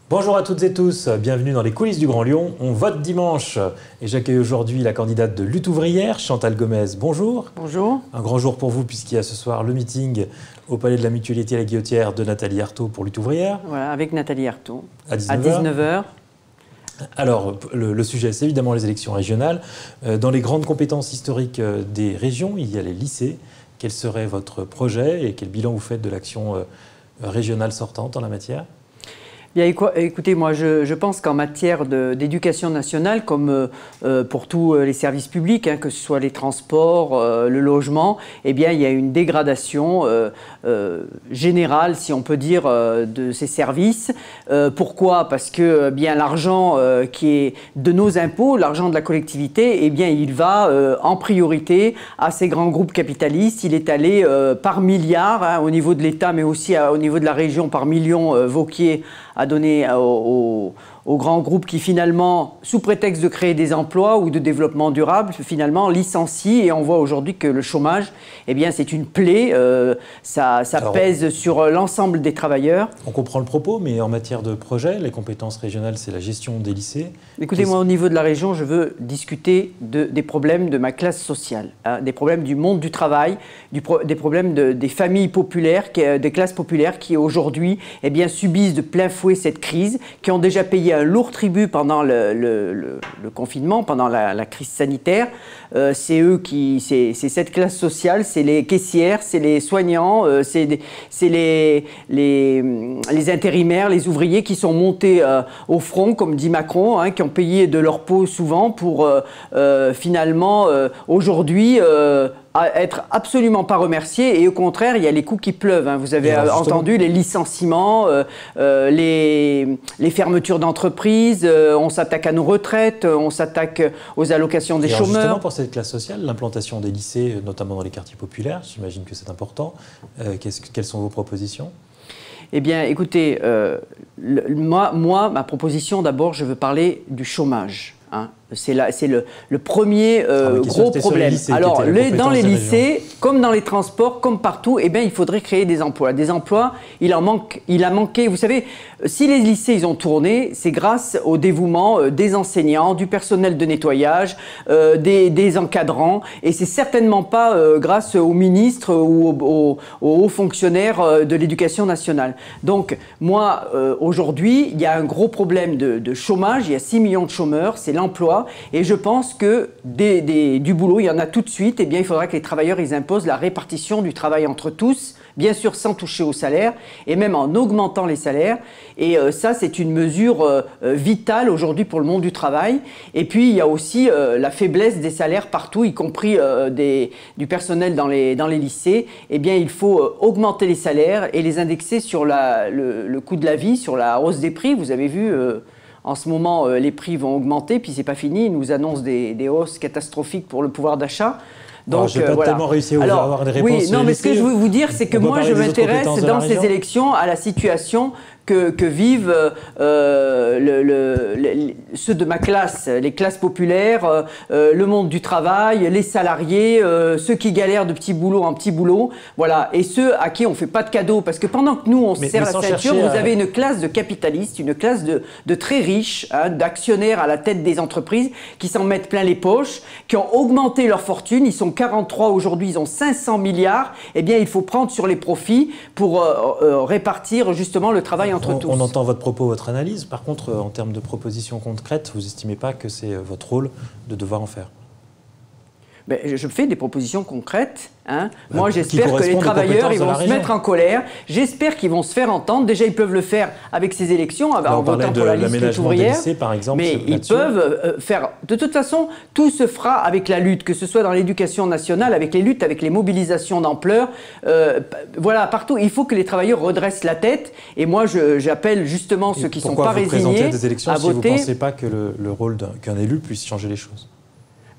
Bonjour à toutes et tous, bienvenue dans les coulisses du Grand Lyon. On vote dimanche et j'accueille aujourd'hui la candidate de Lutte ouvrière, Chantal Gomez. Bonjour. Bonjour. Un grand jour pour vous puisqu'il y a ce soir le meeting au Palais de la Mutualité à la Guillotière de Nathalie Arthaud pour Lutte ouvrière. Voilà, avec Nathalie Arthaud. À 19h. À 19h. Alors, le sujet, c'est évidemment les élections régionales. Dans les grandes compétences historiques des régions, il y a les lycées. Quel serait votre projet et quel bilan vous faites de l'action régionale sortante en la matière ? Bien, écoutez, moi je pense qu'en matière d'éducation nationale, comme pour tous les services publics, que ce soit les transports, le logement, eh bien il y a une dégradation générale, si on peut dire, de ces services. Pourquoi ? Parce que bien l'argent qui est de nos impôts, l'argent de la collectivité, eh bien il va en priorité à ces grands groupes capitalistes. Il est allé par milliards au niveau de l'État, mais aussi au niveau de la région par millions Vauquier à donner aux grands groupes qui finalement, sous prétexte de créer des emplois ou de développement durable, finalement licencient. Et on voit aujourd'hui que le chômage, eh bien, c'est une plaie, ça pèse sur l'ensemble des travailleurs. On comprend le propos, mais en matière de projet, les compétences régionales, c'est la gestion des lycées. Écoutez, moi, au niveau de la région, je veux discuter des problèmes de ma classe sociale, des problèmes du monde du travail, des problèmes des familles populaires, des classes populaires qui aujourd'hui, eh bien, subissent de plein fouet cette crise, qui ont déjà payé un lourd tribut pendant le confinement, pendant la crise sanitaire. C'est eux c'est cette classe sociale, c'est les caissières, c'est les soignants, c'est les intérimaires, les ouvriers qui sont montés au front, comme dit Macron, qui ont payé de leur peau souvent pour finalement aujourd'hui être absolument pas remerciés, et au contraire, il y a les coups qui pleuvent. Vous avez entendu les licenciements, les fermetures d'entreprises, on s'attaque à nos retraites, on s'attaque aux allocations des chômeurs. Justement, pour cette classe sociale, l'implantation des lycées, notamment dans les quartiers populaires, j'imagine que c'est important. Quelles sont vos propositions ? Eh bien, écoutez, moi, ma proposition, d'abord, je veux parler du chômage. C'est le premier gros problème. Alors, dans les lycées, comme dans les transports, comme partout, eh bien, il faudrait créer des emplois. Des emplois, il a manqué. Vous savez, si les lycées ils ont tourné, c'est grâce au dévouement des enseignants, du personnel de nettoyage, des encadrants, et c'est certainement pas grâce aux ministres ou aux hauts fonctionnaires de l'éducation nationale. Donc, moi, aujourd'hui, il y a un gros problème de chômage. Il y a 6 millions de chômeurs, c'est l'emploi. Et je pense que du boulot, il y en a tout de suite. Eh bien, il faudra que les travailleurs ils imposent la répartition du travail entre tous, bien sûr sans toucher au salaire, et même en augmentant les salaires. Et ça, c'est une mesure vitale aujourd'hui pour le monde du travail. Et puis, il y a aussi la faiblesse des salaires partout, y compris du personnel dans les lycées. Eh bien, il faut augmenter les salaires et les indexer sur le coût de la vie, sur la hausse des prix. Vous avez vu... En ce moment, les prix vont augmenter, puis c'est pas fini. Ils nous annoncent des hausses catastrophiques pour le pouvoir d'achat. Donc, je n'ai pas tellement réussi à avoir des réponses. Oui, non, mais ce que je veux vous dire, c'est que moi, je m'intéresse dans ces élections à la situation que vivent ceux de ma classe, les classes populaires, le monde du travail, les salariés, ceux qui galèrent de petit boulot en petit boulot, voilà, et ceux à qui on ne fait pas de cadeaux, parce que pendant que nous on se serre la ceinture, vous avez une classe de capitalistes, une classe de très riches, d'actionnaires à la tête des entreprises, qui s'en mettent plein les poches, qui ont augmenté leur fortune, ils sont 43 aujourd'hui, ils ont 500 milliards, eh bien il faut prendre sur les profits pour répartir justement le travail entre tous. On entend votre propos, votre analyse. Par contre, en termes de propositions concrètes, vous n'estimez pas que c'est votre rôle de devoir en faire ? Ben, je fais des propositions concrètes. Moi, j'espère que les travailleurs ils vont se mettre en colère. J'espère qu'ils vont se faire entendre. Déjà, ils peuvent le faire avec ces élections, en votant pour la liste ouvrière. Par exemple, mais ils peuvent faire... De toute façon, tout se fera avec la lutte, que ce soit dans l'éducation nationale, avec les luttes, avec les mobilisations d'ampleur. Voilà, partout. Il faut que les travailleurs redressent la tête. Et moi, j'appelle justement ceux qui ne sont pas résignés à des élections voter. Si vous ne pensez pas que le rôle qu'un élu puisse changer les choses ?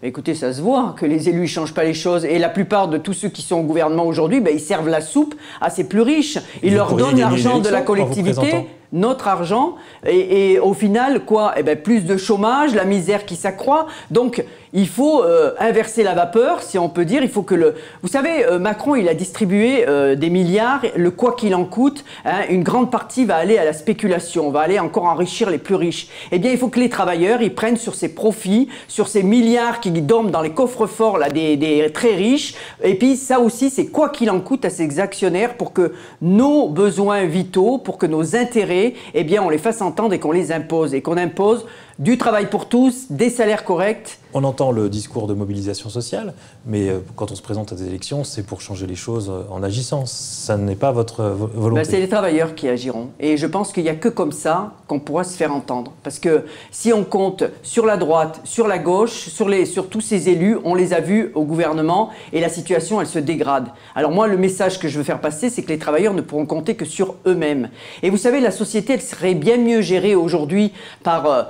Écoutez, ça se voit que les élus ne changent pas les choses. Et la plupart de tous ceux qui sont au gouvernement aujourd'hui, ils servent la soupe à ces plus riches. Ils leur donnent l'argent de la collectivité, notre argent. Et au final, quoi ? Plus de chômage, la misère qui s'accroît. Donc, il faut inverser la vapeur, si on peut dire. Il faut que Vous savez, Macron, il a distribué des milliards, le quoi qu'il en coûte, hein, une grande partie va aller à la spéculation, va aller encore enrichir les plus riches. Eh bien, il faut que les travailleurs, ils prennent sur ces profits, sur ces milliards qui dorment dans les coffres-forts là, des très riches. Et puis, ça aussi, c'est quoi qu'il en coûte à ces actionnaires pour que nos besoins vitaux, pour que nos intérêts, eh bien, on les fasse entendre et qu'on les impose. Et qu'on impose du travail pour tous, des salaires corrects. On entend le discours de mobilisation sociale, mais quand on se présente à des élections, c'est pour changer les choses en agissant. Ça n'est pas votre volonté. C'est les travailleurs qui agiront. Et je pense qu'il n'y a que comme ça qu'on pourra se faire entendre. Parce que si on compte sur la droite, sur la gauche, sur tous ces élus, on les a vus au gouvernement et la situation, elle se dégrade. Alors moi, le message que je veux faire passer, c'est que les travailleurs ne pourront compter que sur eux-mêmes. Et vous savez, la société, elle serait bien mieux gérée aujourd'hui par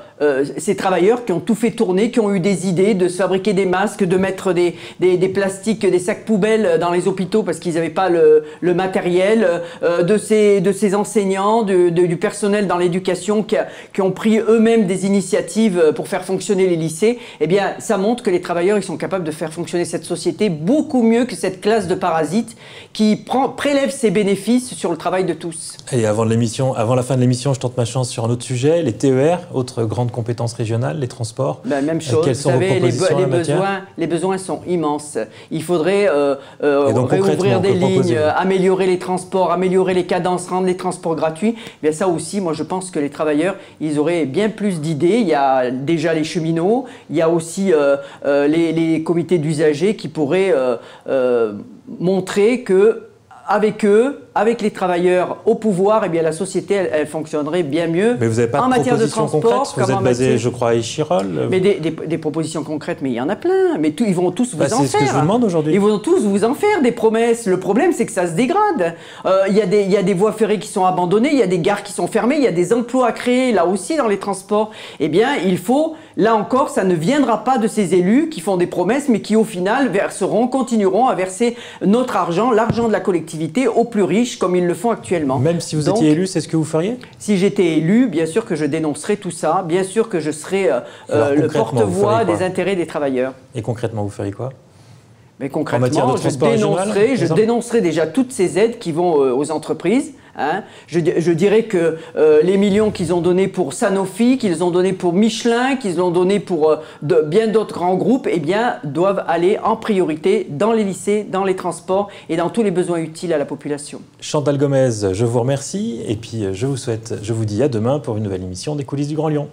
ces travailleurs qui ont tout fait tourner, qui ont eu des idées de se fabriquer des masques, de mettre des plastiques, des sacs poubelles dans les hôpitaux parce qu'ils n'avaient pas le matériel, de ces enseignants, du personnel dans l'éducation qui ont pris eux-mêmes des initiatives pour faire fonctionner les lycées. Eh bien, ça montre que les travailleurs, ils sont capables de faire fonctionner cette société beaucoup mieux que cette classe de parasites qui prélève ses bénéfices sur le travail de tous. Et avant la fin de l'émission, je tente ma chance sur un autre sujet, les TER, autre grande compétence régionale, les transports. Même chose, quelles sont vos propositions en la matière ? Les besoins sont immenses. Il faudrait réouvrir des lignes, améliorer les transports, améliorer les cadences, rendre les transports gratuits. Bien ça aussi, moi je pense que les travailleurs, ils auraient bien plus d'idées. Il y a déjà les cheminots, il y a aussi les comités d'usagers qui pourraient montrer que avec eux, avec les travailleurs au pouvoir, eh bien la société, elle fonctionnerait bien mieux. Mais vous n'avez pas de propositions concrètes ? Vous êtes basé, je crois, à Échirolles. Mais des propositions concrètes, mais il y en a plein. Mais ils vont tous vous en faire. C'est ce que je vous demande aujourd'hui. Ils vont tous vous en faire des promesses. Le problème, c'est que ça se dégrade. Il y a des voies ferrées qui sont abandonnées, il y a des gares qui sont fermées, il y a des emplois à créer, là aussi, dans les transports. Eh bien, il faut, là encore, ça ne viendra pas de ces élus qui font des promesses, mais qui, au final, continueront à verser notre argent, l'argent de la collectivité, aux plus riches, comme ils le font actuellement. Même si vous étiez élu, c'est ce que vous feriez ? Si j'étais élu, bien sûr que je dénoncerais tout ça, bien sûr que je serais le porte-voix des intérêts des travailleurs. Et concrètement, vous feriez quoi ? Mais concrètement, je dénoncerai déjà toutes ces aides qui vont aux entreprises. Hein. Je dirais que les millions qu'ils ont donnés pour Sanofi, qu'ils ont donnés pour Michelin, qu'ils ont donnés pour bien d'autres grands groupes, eh bien, doivent aller en priorité dans les lycées, dans les transports et dans tous les besoins utiles à la population. Chantal Gomez, je vous remercie et puis je vous dis à demain pour une nouvelle émission des coulisses du Grand Lyon.